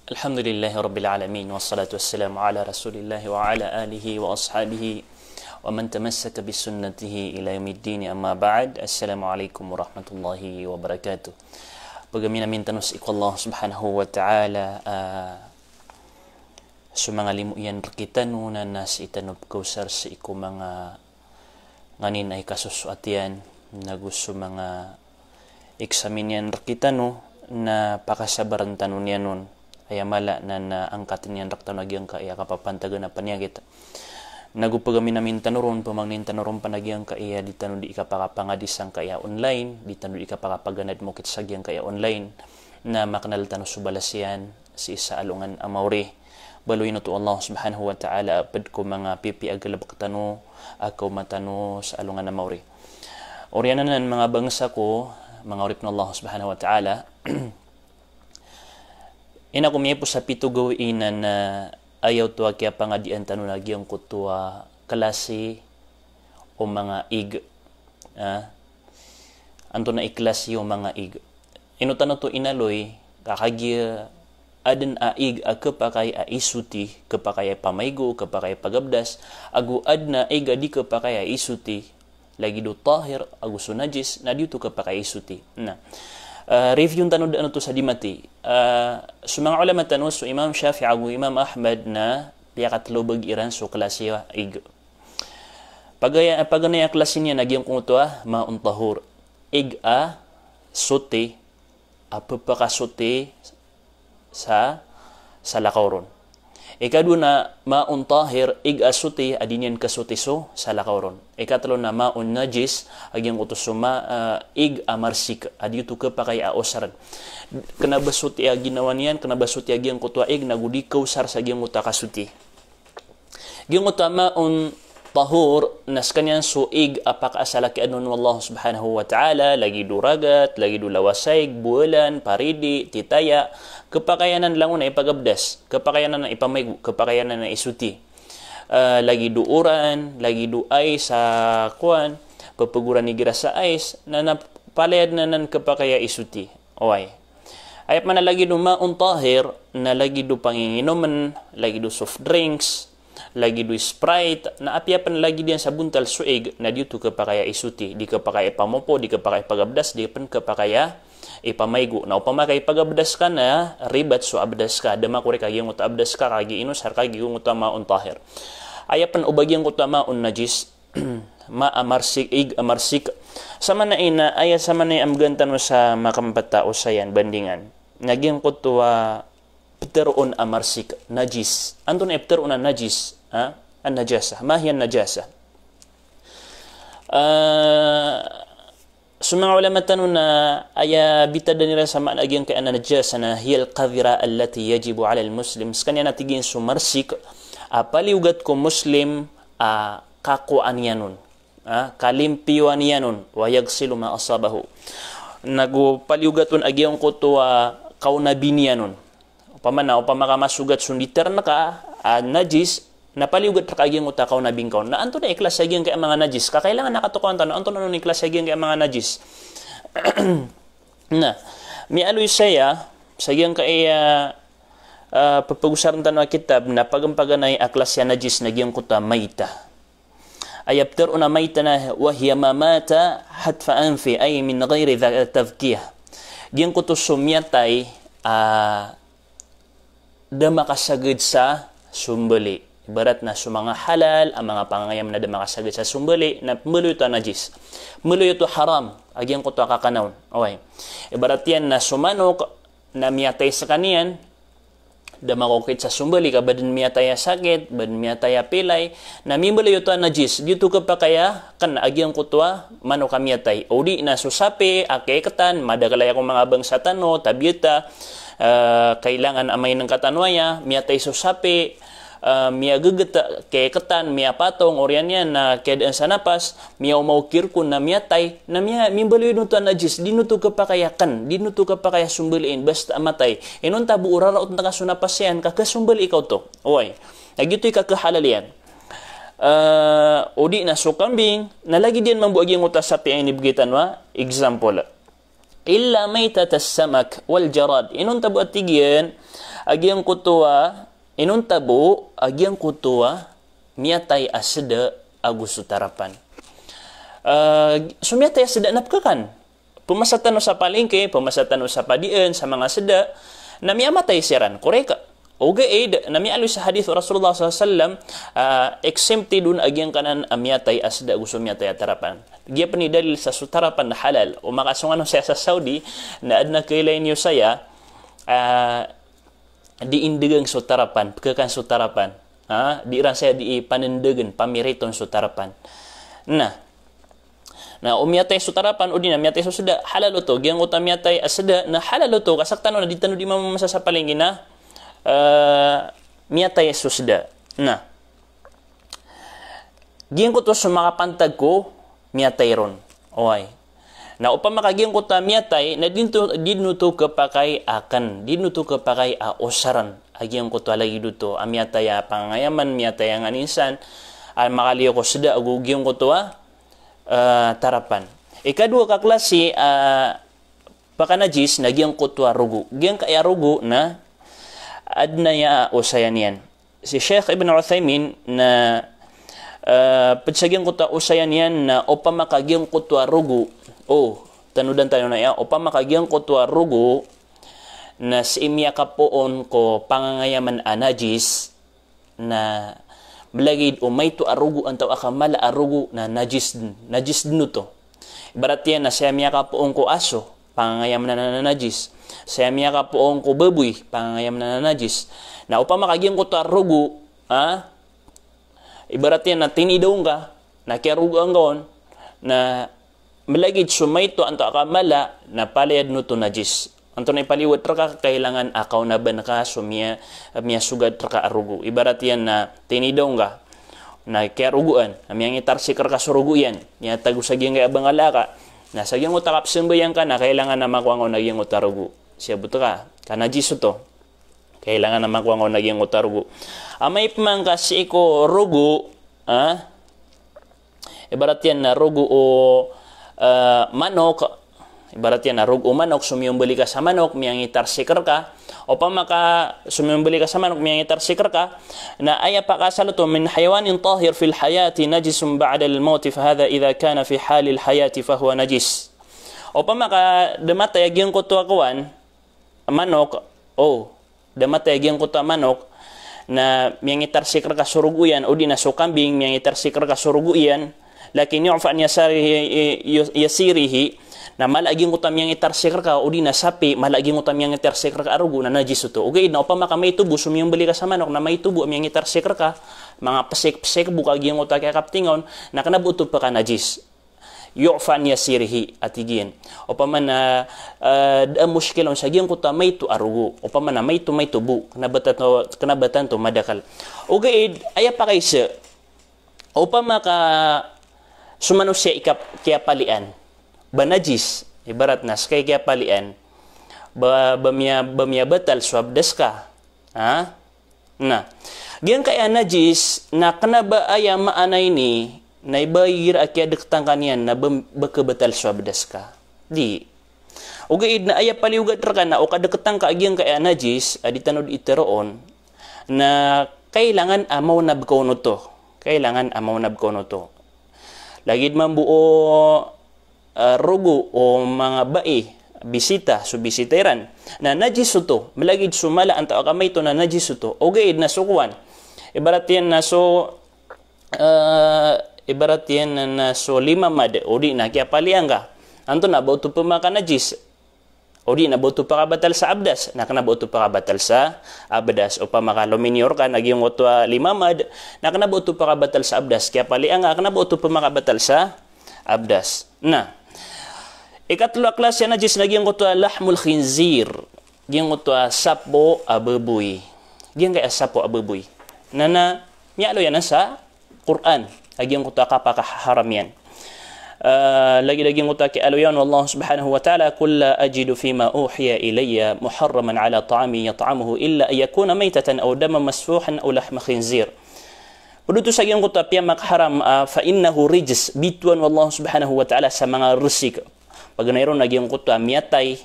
Alhamdulillahi Rabbil Alamin wassalatu wassalamu ala Rasulillah wa ala alihi wa ashabihi wa man tamassaka bisunnatihi ila yaumiddin amma ba'd. Assalamualaikum warahmatullahi wabarakatuh. Pagamin namin tanus iko Allah subhanahu wa ta'ala sumangalimu yan kita nuna nas itanop kausar sa iko mga nganin ay kasuswatian na gusto mga eksamin yan kita no na pakasabaran tanun yan nun ay mala na angkatin yan rakta nagyang ka iya kapapantagan na panyagit nagupagamin namin tanuron pamangnin tanuron panagyang ka iya di tanun di ikapakapangadisang ka iya online di tanun di ikapakapaganad mo kitsagyang ka iya online na makanal tanong subalasiyan si isa alungan amawri baloy na to Allah subhanahu wa ta'ala apad ko mga pipi agalabak tano ako matano sa alungan amawri oryanan mga bangsa ko mga urip na Allah subhanahu wa ta'ala ina ko miye po sa pito gawin na ayaw tuwa kaya pangadian tanong nagyang ko tuwa klase o mga ig anto na iklase o mga ig inutan to inaloy kakagya adan aig kapakay a isuti kapakay pamaygo kapakay pagabdas agu adna ig adi kapakay a isuti lagi do tahir agu sunajis na dito kapakay isuti na review tanong ano to sa dimati so mga ulama tanong so Imam Shafi'i agu Imam Ahmad na piyakat lobag iran so klase ig pagana klase niya nagyang kung ito maun tahur ig suti apapakasuti sa lakawron ikadu na maun tahir ig asuti adinyan kasuti so sa lakawron ikatlo na maun najis agyang utusuma ig amarsik adito ka pa kay aosar kana basuti ginawan yan kana basuti agyang kutwa ig nagudikaw sar sa agyang utakasuti gyung utama maun tahur nas kanyan suig apakasalaki anon wallahu subhanahu wa ta'ala lagi duragat lagi dulawasay bulan paridi titaya kepakayanan langon na ipagabdas kepakayanan na ipamay kepakayanan na isuti lagi duuran lagi duay sa kuan papaguran ni gira sa ice na napalayad na nan kepakaya isuti oy ayat man lagi do maun tahir na lagi do panginginuman lagi do soft drinks lagi do Sprite na apiapan lagi diyan sa buntal suig na dito kapakaya isuti di kapakaya pamopo di kapakaya pagabdas di pan kapakaya ipamaygo na upamakay pagabdas ka na ribat so abdas ka dama kuri kagi ngut abdas ka kagi inus har kagi ngut maun tahir ayapan ubagyang ngut maun najis ma amarsik ig amarsik sama na ina aya sama na amgantan mo sa makampata o sayan bandingan naging kutwa pteron amarsik najis anton pteron najis النجاسة ما هي النجاسة سمع علماء تنونا أيا بتدنير سمع أجين كأن النجاسة هي القذرة التي يجب على المسلم سكان ينتجين سمرسك apali ugat ko muslim kako anyanun kalimpiyo anyanun wayagsilu ma asabahu nagupaliugaton agyon ko to kaunabinianun upama masugat sunditer na ka najis napaliugat kagiyang utakaw na bingkaw na anto na iklas sagiyang kay mga najis kakailangan nakatukuan tanong anto na iklas sagiyang kay mga najis na mi aloy saya sagiyang kay papagusaran tanong kitab na pagampaganay aklas ya najis nagyang kuta maita ayabter una maita na wahiya mamata hatfa anfi ay min ghairi tadhkiyah giyang kuto sumyatay da makasagid sa sumbali ibarat na sa mga halal ang mga pangangayam na da makasagid sa sumbali na mulo ito najis mulo ito haram agyang ko ito kakanaon okay ibarat yan na sumanok na miyatay sa kaniyan da makukit sa sumbali ka badan miyataya sakit badan miyataya pilay na mimulo ito najis dito ka pa kaya kan agyang ko ito manok ka miyatay o di na susapi akekatan madagalay akong mga bangsa tano tabiyata kailangan amay ng katanwaya miyatay susapi miya gagata keketan miya patong oryan yan na kedaan sa napas miya umaukir ko na miyatay na miya mimbaloy no to najis di no to kapakayakan di no to kapakaya sumbaliin basta amatay inon tabu urara ut nakasunapas yan kakasumbali ikaw to oy nagito'y kakahalal yan odi na so kambing nalagi din mambuagi ng utas sa piang nibgitan wa example illa maytatas samak wal jarad. Inun tabu atigyan agyang kutua inun tabu agyang kutua miatay asda agus sutarapan. Sumiatay asda napkakan. Pumasatan sa palengke, pumasatan sa padian sa mga asda na miamatay siran. Koreka. Oge nami alu sa hadith Rasulullah SAW exempted dun agyang kanan amyatay asda gusto miyatay atarapan. Gia pani dalil sa sutarapan na halal o makasungan saya sa Saudi na adna kailay niyo saya di indigang sutarapan, pagkakan sutarapan. Di ran saya di panindagan pamiriton sutarapan. Nah umyatay sutarapan o di na miyatay susda halal to gyang uta miyatay asda na halal to kasaktan na ditano di mamasa sa palengke na miyatay susda. Nah, giyan ko to sa makapantag ko, miyatay ron. Okay. Na upang makagiyang ko ta miyatay, na dino to kapakay akan, dino to kapakay osaran. Agiyang ko to lagi dito, miyatay pangayaman, miyatay ang aninsan, makaliyo ko suda, agugiyang ko to tarapan. Ikadua ka klase, pakanajis, nagyang ko to rugo. Giyang kaya rugo na, adna ya usayan yan. Si Sheikh Ibn Uthaymin na pagsagyan ko ta usayan yan na opa makagyang ko to rugo. Tanudan tayo na ya. Opa makagyang ko to rugo na si imya kapoon ko pangangayaman anajis na blagid o may to arugo ang tao akamala arugo na najis din to. Ibarat yan na siya miya kapoon ko aso pangangayaman na najis. Saya miyaka poong ko baboy, pangayam na najis. Na upang makagyang ko ta rugo, ibarat yan na tinidaw ka, na kaya rugo ang gawon, na malagid sumayto anto akamala, na palayad no to najis. Anto na ipaliwat ka, kailangan akaw na ba naka, miya sugad ka arugo. Ibarat yan na tinidaw ka, na kaya ruguan, na miyang itarsikar ka surugo yan, niya tagusagyang kaya bangalaka, na sagyang utakap simbayan ka na, kailangan na makuha nagyang utarugo. Siya buto ka, kanajis to. Kailangan na makuha ko naging utarugo. May pamangkas ko rugo, ibarat yan na rugo o manok, ibarat yan na rugo o manok, sumiyumbali ka sa manok, miyang itarsikar ka, o pamaka sumiyumbali ka sa manok, miyang itarsikar ka, na aya pa kasalo to, min hayawanin tahir fil hayati, najisum ba'da al-mauti, fahada idha kana fi halil hayati, fahuwa najis. O pamaka damatay, agyang ko to akuan, manok, damatay agyang ko to manok, na miyang itarsikar ka suruguyan, o di na so kambing, miyang itarsikar ka suruguyan, lakin yu'fa an yasirihi, na malaging ko tamyang itarsikar ka, o di na sapi, malaging ko tamyang itarsikar ka arugo, na najis ito. Okay, na upang maka may tubo, sumiyong bali ka sa manok, na may tubo, miyang itarsikar ka, mga pasik-pasik, bukaging ko ta kaya kaptingon, na kanabuto pa ka najis. Yu'fa an yasirihi atigin. O pa man na muskilon sa giyang kuta may to arugo. O pa man na may tubo. Kanabatan to madakal. O gaid, aya pa kay siya. O pa maka sumano siya kaya palian. Banajis. Ibarat nas kay kaya palian. Bamiya batal swabdas ka. Na. Giyang kaya najis na kanaba aya maanay ni na ibayir akya dektang kanyan na bakabatal swabdas ka. Di. O gaid na aya paliugat ka na o kadeketang ka agyang kaya najis, aditanod iteroon, na kailangan amaw na bkono to. Kailangan amaw na bkono to. Lagid man buo rugo o mga bai, bisita, subisiteran, na najis to. Malagid sumala ang tao kamay to na najis to. O gaid na sukuan. Ibarat yan na ibarat yan na so 5 mad, o di na kaya paliang ka. Anto na, bauto pa mga najis. O di na, bauto pa kabatal sa abdas. Nakanabauto pa kabatal sa abdas. O pa makaluminyor ka, nagyong oto 5 mad, nakanabauto pa kabatal sa abdas. Kaya paliang ka, nakanabauto pa makabatal sa abdas. Na, ikatlo klase najis, nagyong oto lahmul khinzir. Gyong oto sapo ababoy. Gyong kaya sapo ababoy. Na miyalo yan sa Quran. Agyang kuta kapakaharam yan. Lagi-lagi nguta ki aluyan wallahu subhanahu wa ta'ala qul la ajidu fima uhiya ilayya muharraman ala ta'ami yat'amuhu illa an yakuna maytatan aw daman masfuhan aw lahma khinzir. Puduto sa agyang kuta piya makharam fa innahu rijs bituan wallahu subhanahu wa ta'ala sa mga resik. Paganayron nagyong kutwa miyatay.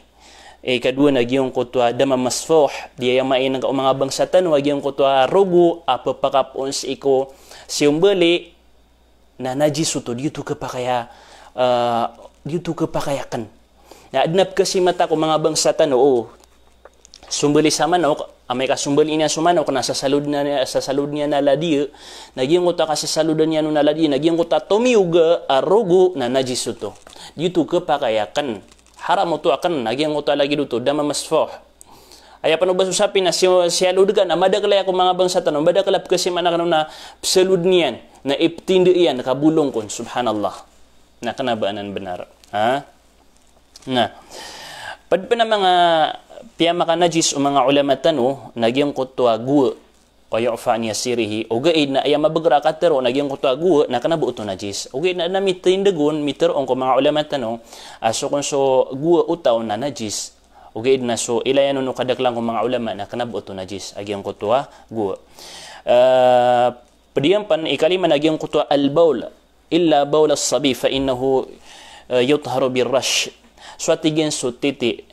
Kadua nagyong kutwa dama masfuh. Dia yang main ng mga bangsatan nagyong kutwa rugu apapakapon si iko siumbali na najis ito dito kapakayakan. Na adnap kasi mata ko mga bangsatan sumbali sama amay ka sumbali niya sumano kana sa salud niya naladi nagyong uta kasi saludan niya no naladi nagyong uta tumiuga arugo na najis ito dito kapakayakan haram ito akan nagyong uta lagi dito dama masfuh aya pano ba susapin na siya ludgan na madakalay ako mga bangsatan madakalap kasi manakano na salud niyan na iptindi iyan kabulong kon subhanallah na kanabaanan benar na padpa na mga piyama ka najis o mga ulama tano nagyang kutwa guwa o yu'fa niya sirihi o gaid na ay mabagra katero nagyang kutwa guwa na kanabuo to najis o gaid na mitindagon miteron ko mga ulama tano so kung so guwa utaw na najis o gaid na so ilayan no kadaklang ko mga ulama na kanabuo to najis agyang kutwa guwa padiampan ikalima nagyang kutwa al-bawl illa bawl as-sabi fa innahu yutharu bir-rash so tigin so titi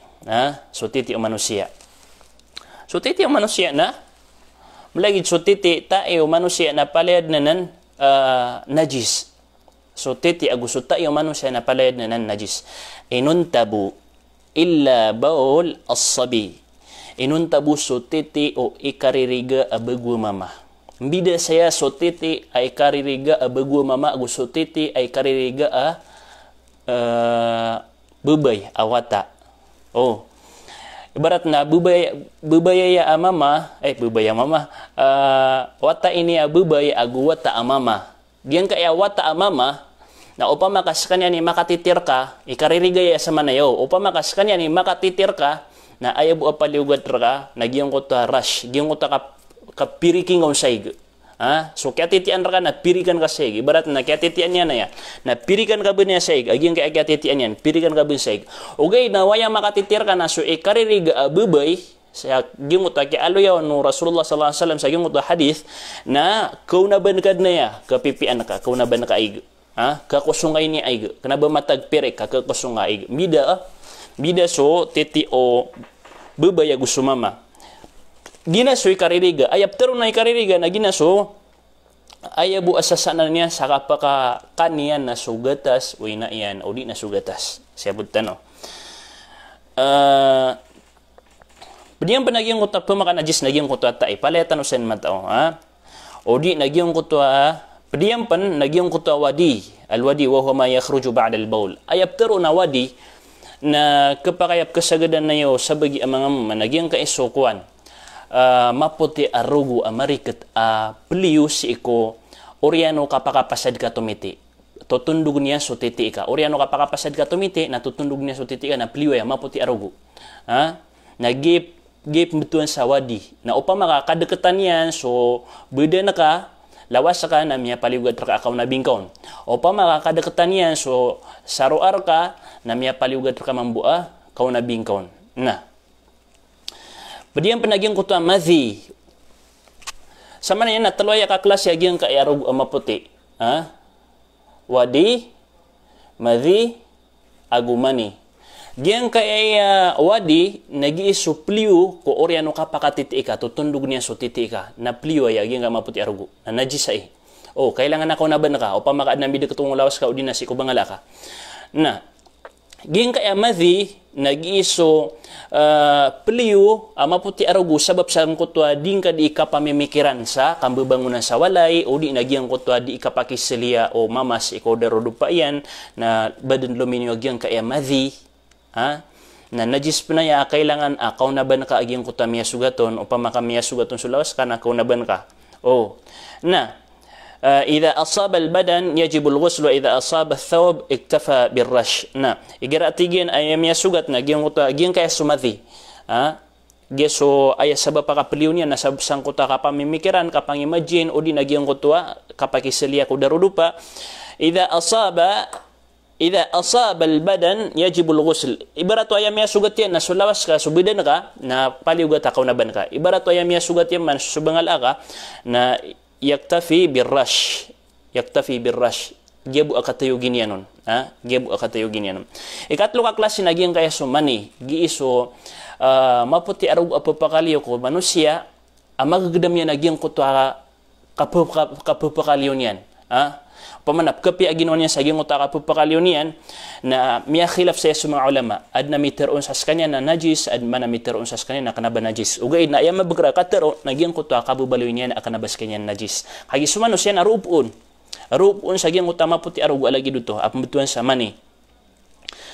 so titi o manusia na malagid so titi tae o manusia na palayad na nan najis so titi aguso tae o manusia na palayad na nan najis inuntabu illa baul as-sabi inuntabu so titi o ikaririga abagu mama bida saya so titi ay kaririga abagu mama aguso titi ay kaririga bubay awata ibarat na bubaya mama wata ini bubaya agu wata amama diyan kaya wata amama na upama kaskanya ni makatitir ka ikaririga sa manayo upama kaskanya ni makatitir ka na ayabu apaliugat ka nagyong ko ta rush gyong ko ta kapiriking on saig so kaya titian ka na pirikan ka saig ibarat na kaya titian niya na ya na pirikan ka ba niya saig agyong kaya titian yan pirikan ka ba saig ugay na waya makatitir ka na so ikaririga bubay sa gyong uta kaya aloyaw no Rasulullah sallallahu alaihi wasallam sa gyong uta hadith na kaunaban kad na ya kapipian ka kaunaban ka ig kakusungay ni ig kana ba matag pirek kakusungay ig bida so titi o bubay gusto mama ginaso ikaririga ayap tero na ikaririga na ginaso ayabu asasanan niya sa kapaka kanian na sugatas o ina iyan o di na sugatas siya budtano Badiang panaging kuta pemaka najis naging kuta tai paletan usen matao o di naging kuta badiang pan naging kuta wadi alwadi wa huwa ma yakhruju ba'da al-bawl ayap tero na wadi na kapakayap kasagadan na yo sa bagi mga managing kaisukuan maputi arugu amariket peliu si iko oriano kapakapasad ka tumiti tutundug niya so titi ka oriano kapakapasad ka tumiti na tutundug niya so titi ka na peliu ya maputi arugu na gip betuan sa wadi na upama ka kadekatan yan so beda na ka lawas ka na miya paliugat ka akaw na bingkaon upama ka kadekatan yan so saruar ka na miya paliugat ka mambua kaw na bingkaon na badiang panaging kutua madhi sama na yan na taloya ka klase agyang kaayarog maputi wadi madhi agumani diyan kaya wadi nagi supliu ko oriano ka pakatiti ka tutundog niya so titi ka na pliu ay agyang maputi arugo na najisa kailangan ako na ban ka o pamakaad na bida katong lawas ka o dinasi ko bangala ka na giyan kaya madhi nag-iso peliu maputi arugo sabab sa kutwa din ka di ka pamimikiran sa kambebangunan sa walay o di nagyang kutwa di ka pakisilia o mamas ikaw darodo pa yan na badan luminyo gyang kaya madhi na najis pinaya kailangan akaw na ban ka agyang kutwa miya sugaton o pamaka miya sugaton sulawas ka na akaw na ban ka na إذا أصاب البدن يجب الغسل وإذا أصاب الثوب اكتفى بالرش إجراء تيجين أيام يسوعت نجيم kaya sumathi geso ay sabab pakapiliw niya na sabsang kuta kapamimikiran kapangimagine o di nagiyang kutua kapakisiliya ko darudupa إذا أصاب البدن يجب الغسل ibarat ayam yasugat yan na sulawas ka subidan ka na paliugat akaw na ban ka ibarat ayam yasugat yan man subangal ka na yaktafi birrash Gibu akatayo ginyanon. Gibu akatayo ginyanon. Ikatlo ka klase na giyang kaya sumani. Giiso, maputi araw apapakaliyo ko, manusia, magagdam yan na giyang kutuha kapapakaliyo niyan. Pamanap kapi aginon niya sa giyang kutuha kapapakaliyo niyan, na miya khilaf sa mga ulama, ad na miteron sa skanya na najis, ad man na miteron sa skanya na kanaba najis. Ugay na iya mabagra katero, na giyang kutuha kabubaloy niyan, akanabas kanya najis. Kagi sumanos yan, arupun. Arupun sa giyang utama puti arugo alagi dito, apambutuan sa mani.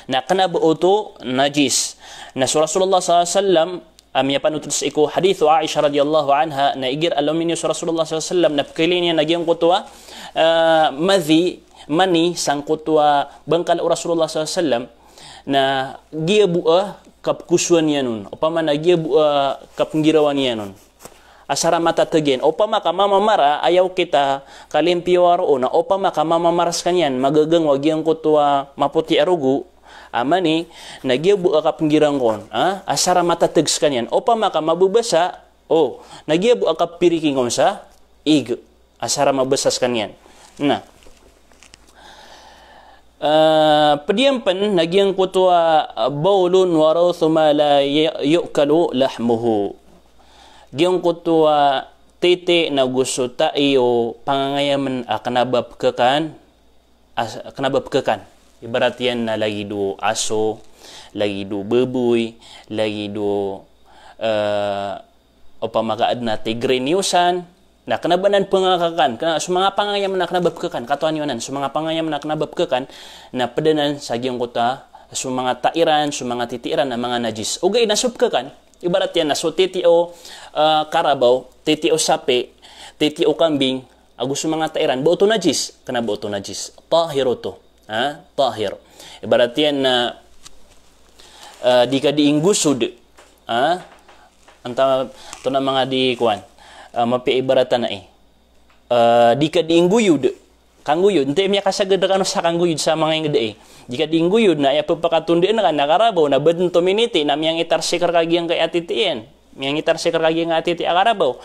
Na kanaba oto najis. Na Rasulullah SAW, amya panutul sa iko, hadithu Aisha radiyallahu anha, na igir aluminyo sa Rasulullah SAW, na pakaili niya na giyang kutuha, mani sang kutuha bangkal o Rasulullah SAW, na giyabu'a kapkusuan niya nun, o paman na giyabu'a kapngirawan niya nun. Asara matatagin, o pa maka mamamara, ayaw kita kalimpiwaro na, o pa maka mamamaras kanyan, magagang wag yung kutuwa maputi arugu, amani, nagyabu akap ngirang kon, asara matatags kanyan, o pa maka mabubasa, o, nagyabu akap pirikingon sa ig, asara mabasas kanyan. Na, padiampan, nagyang kutuwa bawlun waraw thumala yu'kalu lahmuhu. Giyong kutuwa titi na gusto tayo pangangayaman kanabapkakan. Ibarat yan na lagi do aso, lagi do baboy, lagi do o pamagaad na tigre niusan, na kanabanan pangakakan, sa mga pangangayaman na kanabapkakan, katuan yun sa mga pangangayaman na kanabapkakan, na padanan sa giyong kuta, sa mga tairan, sa mga titiran na mga najis. Ugay na subkakan, ibarat yan na, so titio karabaw, titio sapi, titio kambing, agus mga tairan, buoto najis, kana buoto najis. Tahiro to. Tahir. Ibarat yan na di ka diinggusod. Anta, ito na mga di kuwan, mapiibaratan na di ka diingguyod. Kangguyod, hindi miya kasagad na sa kangguyod sa mga ingda di ka diingguyod na ipapakatundin na ka, nakarabaw, na badin miniti na miyang itarsikar kagiyang kay atitiyan. Miyang itarsikar kagiyang atiti akarabaw.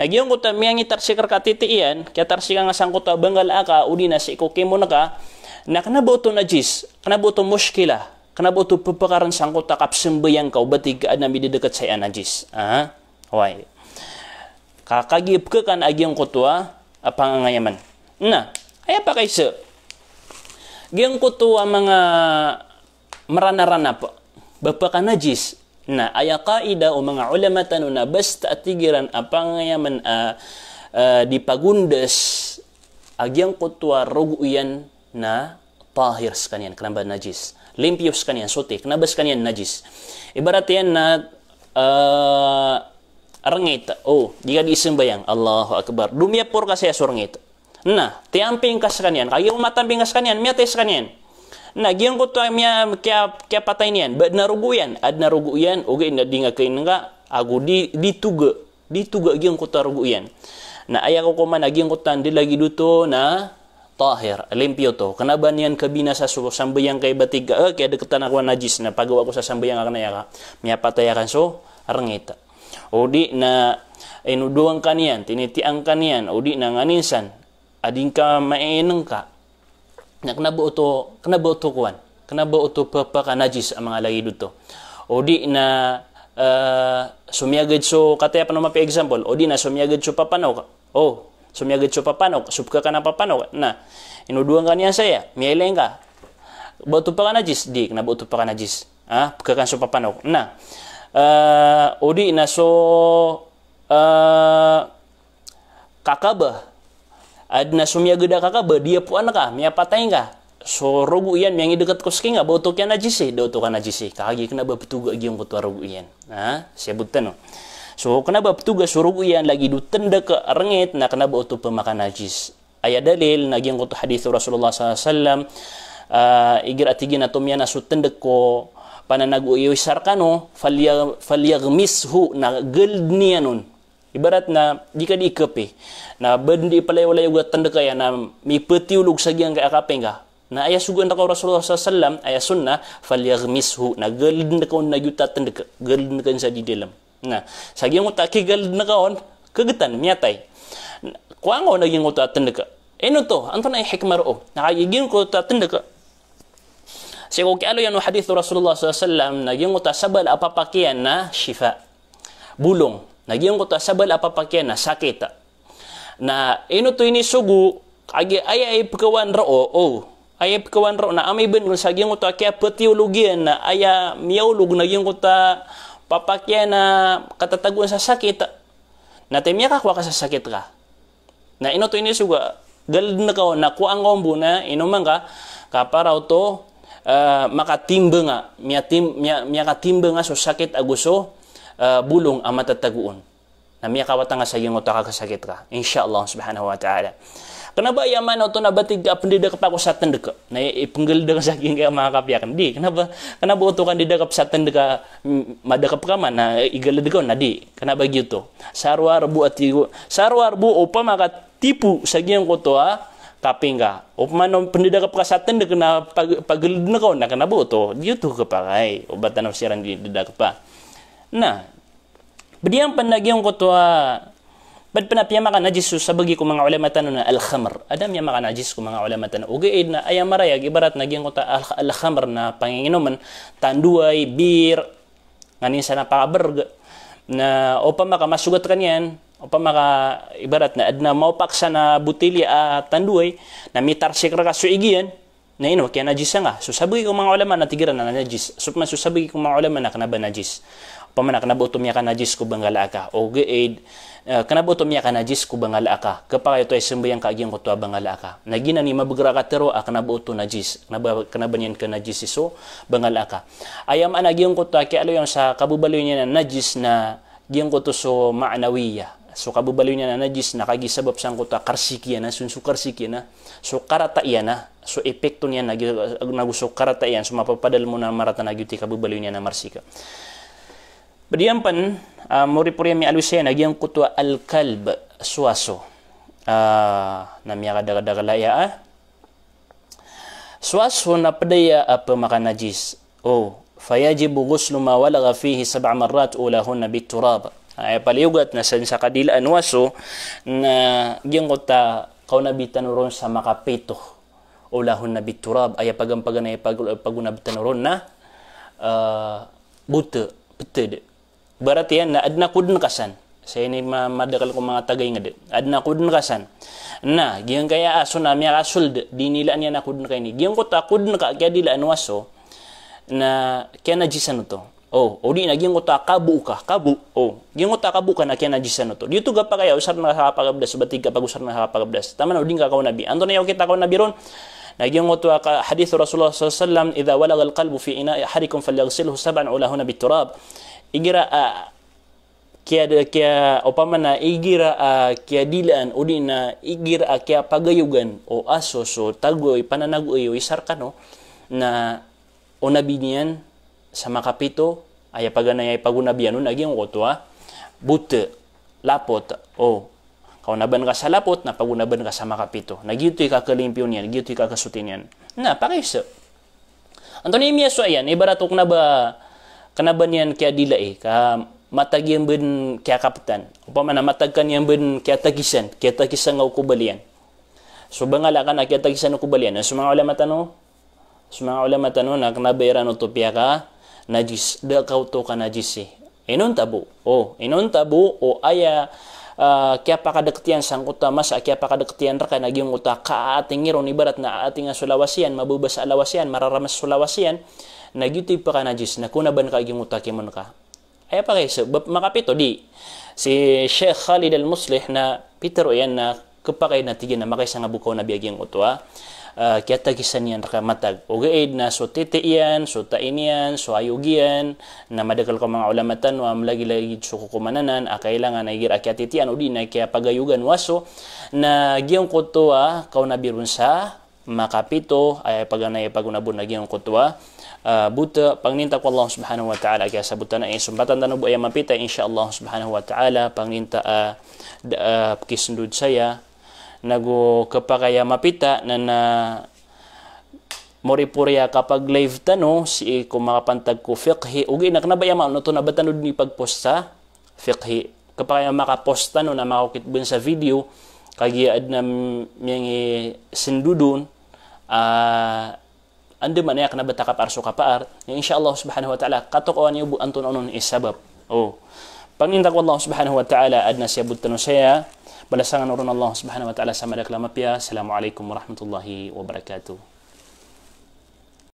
Nagyong kuta miyang itarsikar ka atitiyan, kaya tarsikar nga sang kuta banggal aka, uli na si ikukimo na ka, na kanaboto najis, kanaboto muskila, kanaboto papakaran sang kuta kapsimbayang ka, batig ka na mididekat sa najis. Why? Kakagip ka kan agyong kutua, pangangayaman. Na, ay pa kaysa, giyang kutua mga marana-rana pa, bapaka najis, na aya kaida o mga ulama tano na basta atigiran pangangayaman di pagundas, agyang kutua ruguyan na tahirs kanyan, kanaba najis. Limpios kanyan, sutik, nabas kanyan najis. Ibarat yan na arangit, di ka diisimbayang, Allahu Akbar. Dumiyapor kasi asurangit. Na, tiyamping kas kanyan, kaya matamping kas kanyan, miyates kanyan. Na, giyang ko to, kaya patay niyan, bad naruguyan, ad naruguyan, ugay na di nga kayo nga, ago dituga giyang ko to ruguyan. Na, ayaw ko man, giyang ko tan, di lagi duto na tahir, limpyo to. Kanaban yan kabina sa sambayang kay batig, kaya dekatan ako najis na pagawa ko sa sambayang akanaya ka, miya patayakan so, arangita. O di na inuduang kaniyan, tinitiang kaniyan, o di na nganinsan, ading ka mainang ka, na kanabuo to kuwan, kanabuo to papaka najis ang mga lagi dito. O di na sumiyagad so, kataya pa naman pa example, o di na sumiyagad so papanok, sumiyagad so papanok, subka ka na papanok, na inuduang kaniyan saya, miyailing ka, buo to pa ka najis, di, kanabuo to pa ka najis, pagkakan so papanok, na, o di na so, kakaba, ad na sumiyagada kakaba, dia po ka, miya patay ka. So, rogo yan, miyang idekat ko skinga, bautok yan najis dauto ka najis kakagi ka na ba patuga agiyong kutuwa rogo yan. Siyabot no. So, ka na ba patuga, so rogo yan, lagi dutanda ka arangit, na ka na ba ito pamaka najis. Aya dalil, nagyang kutu hadithu Rasulullah SAW, igir atigin na tumyan na sutandag ko, pananagu-iwisar ka no, falyagmishu, na gald niya nun. Ibarat na di ka diikapi na bandi palayo-layo tanda kaya na may petiulog sa giyang kaakapin ka na aya sugan na ka Rasulullah SAW aya sunna falyagmishu na galid na kaon na yuta tanda ka galid na kan sa didilam na sa giyang uta kigalid na kaon kagatan miyatay kuango na giyang uta tanda ka Ino to, anto na hikmah ro. Nakagiging ko ta tinda ka. Sigo ki alo yan hadith Rasulullah SAW naging ko ta sabal apapakyan na shifa. Bulong. Naging ko ta sabal apapakyan na sakit. Na ino to ini sugu agi ay pagkawan ro ay pagkawan ro na amay ben sa gyung ko ta kaya patiologian na aya miyaulog naging ko ta papakyan na katataguan sa sakit. Na temya ka kwa ka sa sakit ka. Na ino to ini suga galad na ka na kuang kombo na inuman ka kaparaw to makatimba nga miya katimba nga so sakit aguso bulong ang matataguon na miya kawata nga sa iyong utaka kasakit ka insyaallah subhanahu wa ta'ala. Kenapa yaman to na batig pendida ka pa ko sa tanda ka na ipenggelda ka sa iyong kaya makakapiyakan di kenapa uto kan didakap sa tanda ka madakap ka man na igalad ka na di kenapa gitu sarwar bu upa makatipu sa iyong ko kaping ka upman pendida ka pa sa tanda ka na paggelad na ka na kenapa to gitu ka pa kay ubatan ng siran didakap pa na bediang pandagyong ko bad panapya maka najis sa bagi ko mga ulama tanong na al-khamr adam ya maka najis ko mga ulama tanong ugaid na ayam marayag ibarat nagyang ko al-khamr na panginginuman tanduay bir nganin sa napakaberg na upa maka masugat kanyan upa maka ibarat na adna maupaksa na butilya tanduay na mitarsik ra kaso igiyan na ino kaya najis nga so sabi ko mga ulama na tigiran na najis so man so sabi ko mga ulama na kanaba najis pamana kanabutom ya ka najis ko bangala ka o gaid kanabutom ya ka najis ko bangala ka kapag ito ay sembayang kaaging ko to bangala ka nagina ni mabugra ka tero kanabuto najis kanabanyan ka najis so bangala ka ayam anaging ko to kay alo yung sa kabubaloy niya na najis na giyang ko to so maanawiya so kabubaloy niya na najis na kagisabab sang ko to karsikiya na sunsu karsikiya na so karataiya na so epekto niya nagusok karataiyan so mapapadal mo na marata nagyuti kabubaloy niya na marsika. Badiyan pan, muri-puri mi alusya nagyang kutwa al-kalb suaso. Na miya kadagadagalaya suaso na padaya apa maka najis. Fayajibu ghuslu ma walaga fihi 7 marrat ulahunna biturab. Ay paliyugat na sa kadilaan waso na gyang kuta kaunabitan ron sa makapito. Ulahunna biturab ay pagampagan ay pagunabitan ron na buta beted. Berarti yan na adna kudun kasan. Saya ini madakal ko mga tagay nga din. Adna kudun kasan. Na, giyang kaya aso na miya asul dinilaan niya na kudun kay ni. Giyang ko ta kudun ka kaya dilaan waso na kaya najisan to. Di na giyang ko ta kabu. Giyang ko ta kabu ka na kaya najisan to. Dito ga pa kaya usar na kapagabdas batig kapag usar na kapagabdas. Tama na uding ka nabi. Anto na yaw kita nabi ron. Nagyang ko hadith Rasulullah sallallahu alaihi wasallam idza walaga al-qalbu fi ina'i ahadikum falyaghsilhu 7 ulahuna biturab. Igira kaya opamana igira kaya dilaan udi na igira kaya pagayugan o aso so tagoy pananagoy isar kano na onabinian sa makapito ay paganay pagunabiano naging otwa bute lapot kaunaban ka sa lapot na pagunaban ka sa makapito nagyutoy ka kalimpyo niyan nagyutoy ka kasutin yan na pakisa Antoni miyaso ayan ibaratok na ba kanaban yan kaya dila ka matag yan ben kaya kapitan upama na matag kan yan ben kaya tagisan nga ukubalian so bangala ka na kaya tagisan ukubalian so mga ulama tano na kanabayran utopia ka najis da kauto ka najis inon tabu aya kaya pakadaktian sangkuta mas kaya pakadaktian raka nagyong uta ka ating iron ibarat na ating sulawasian mabubas alawasian mararamas sulawasian nagyutoy pa ka najis na kunaban ka aging utakimon ka ay pa kayo makapito di si Sheikh Khalid al-Muslih na Peter yan na kapakay na tigin na makaysa nga bukaw na biyaging utwa kaya tagisan yan rakamatag o gaid na so titiyan so tainian so ayugian na madakal ko mga ulamatan o lagi-lagi so kukumananan kailangan na igira kaya titiyan o di na kaya pagayugan waso na giyong kutwa kaw na birun sa makapito ay paganay pagunabon na giyong kutwa buta pangninta ko Allah subhanahu wa ta'ala kaya sabutan na sumbatan tanong buaya mapita insyaallah subhanahu wa ta'ala pangninta kisundud saya nago kapakaya mapita na moripurya kapag live tano si ko makapantag ko fiqhi ugi na kanabaya mao to na batanod ni pagpost sa fiqhi kapakaya makapost tano na makakit ben sa video kagi adna mengi sendudun ande man yak na batakap arso kapaar insyaallah subhanahu wa ta'ala katok on yubu antun onon isabab pangindak Allah subhanahu wa ta'ala adna siyabut tanusaya balasangan urun Allah subhanahu wa ta'ala sama dak lamapya. Assalamualaikum warahmatullahi wabarakatuh.